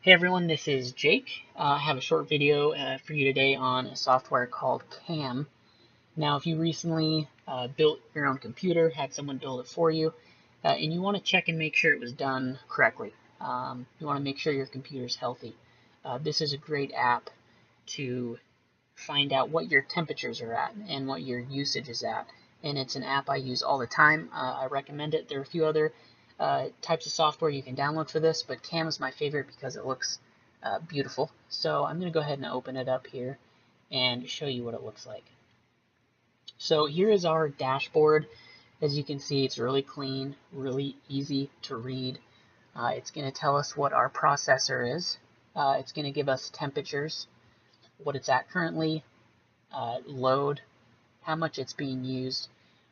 Hey everyone, this is Jake. I have a short video for you today on a software called CAM. Now, if you recently built your own computer, had someone build it for you, and you want to check and make sure it was done correctly, you want to make sure your computer is healthy. This is a great app to find out what your temperatures are at and what your usage is at. And it's an app I use all the time. I recommend it. There are a few other types of software you can download for this, but CAM is my favorite because it looks beautiful. So I'm going to go ahead and open it up here and show you what it looks like. So here is our dashboard. As you can see, it's really clean, really easy to read. It's going to tell us what our processor is. It's going to give us temperatures, what it's at currently, load, how much it's being used,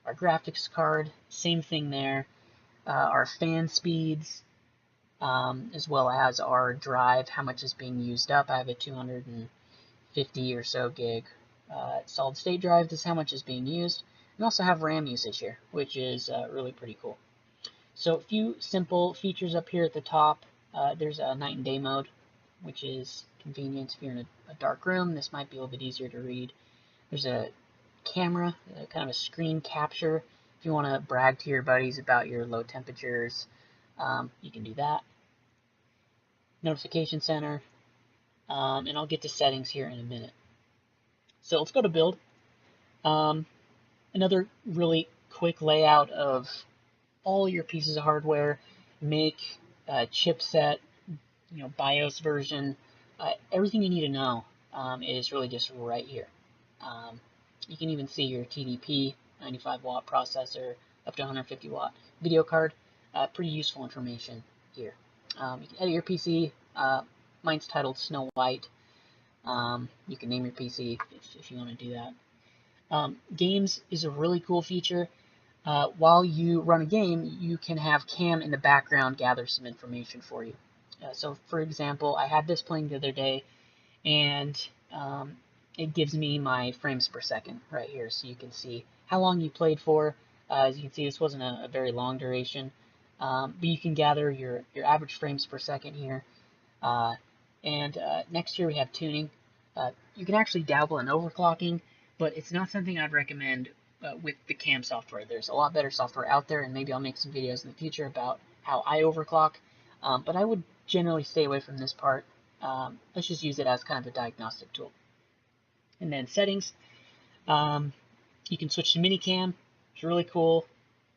our graphics card, same thing there, our fan speeds, as well as our drive, how much is being used up. I have a 250 or so gig solid state drive. This is how much is being used. And also have RAM usage here, which is really pretty cool. So a few simple features up here at the top. There's a night and day mode, which is convenient if you're in a dark room. This might be a little bit easier to read. There's a camera, kind of a screen capture. If you want to brag to your buddies about your low temperatures, you can do that. Notification center, and I'll get to settings here in a minute. So let's go to build. Another really quick layout of all your pieces of hardware, make, chipset, BIOS version, everything you need to know is really just right here. You can even see your TDP, 95 watt processor, up to 150 watt video card. Pretty useful information here. You can edit your PC. Mine's titled Snow White. You can name your PC if you want to do that. Games is a really cool feature. While you run a game, you can have CAM in the background gather some information for you. So, for example, I had this playing the other day, and it gives me my frames per second right here, so you can see how long you played for. As you can see, this wasn't a very long duration, but you can gather your average frames per second here. Next here we have tuning. You can actually dabble in overclocking, but it's not something I'd recommend with the CAM software. There's a lot better software out there, and maybe I'll make some videos in the future about how I overclock, but I would generally stay away from this part. Let's just use it as kind of a diagnostic tool. And then settings, you can switch to minicam. It's really cool.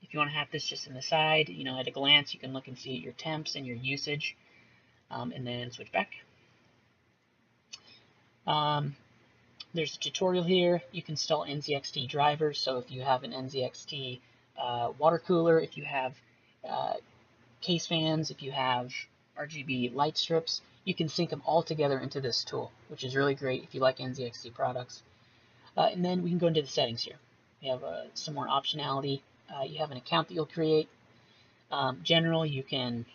If you want to have this just in the side, at a glance, you can look and see your temps and your usage, and then switch back. There's a tutorial here. You can install Nzxt Drivers. So if you have an Nzxt water cooler, if you have case fans, if you have RGB light strips, you can sync them all together into this tool, which is really great if you like NZXT products. And then we can go into the settings here. We have some more optionality. You have an account that you'll create. General, you can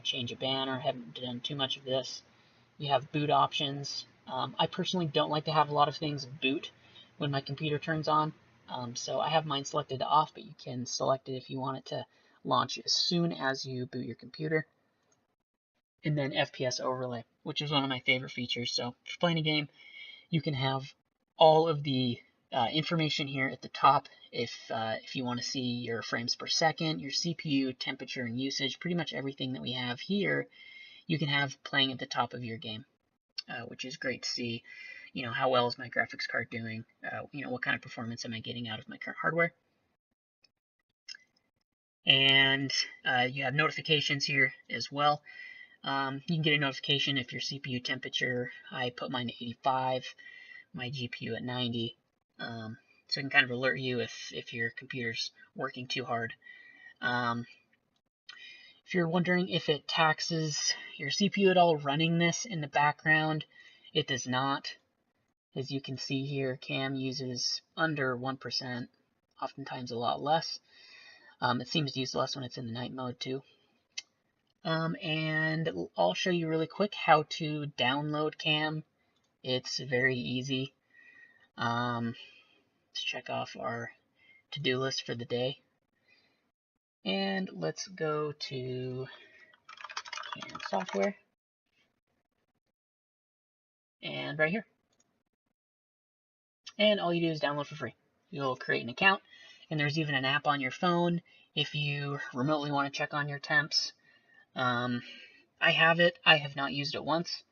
change a banner. Haven't done too much of this. You have boot options. I personally don't like to have a lot of things boot when my computer turns on, so I have mine selected to off, but you can select it if you want it to launch as soon as you boot your computer. And then Fps Overlay, which is one of my favorite features. So if you're playing a game, you can have all of the information here at the top. If you want to see your frames per second, your CPU, temperature, and usage, pretty much everything that we have here, you can have playing at the top of your game. Which is great to see, how well is my graphics card doing, what kind of performance am I getting out of my current hardware. And you have notifications here as well. You can get a notification if your CPU temperature, I put mine at 85, my GPU at 90, so it can kind of alert you if your computer's working too hard. If you're wondering if it taxes your CPU at all running this in the background, it does not. As you can see here, CAM uses under 1%, oftentimes a lot less. It seems to use less when it's in the night mode too. And I'll show you really quick how to download CAM. It's very easy. Let's check off our to-do list for the day. And let's go to CAM software. and right here. And all you do is download for free. You'll create an account, and there's even an app on your phone if you remotely want to check on your temps. I have it. I have not used it once.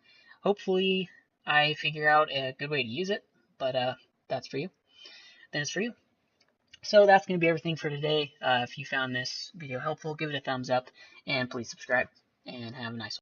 Hopefully, I figure out a good way to use it, but that's for you. Then it's for you. So that's going to be everything for today. If you found this video helpful, give it a thumbs up, and please subscribe, and have a nice one.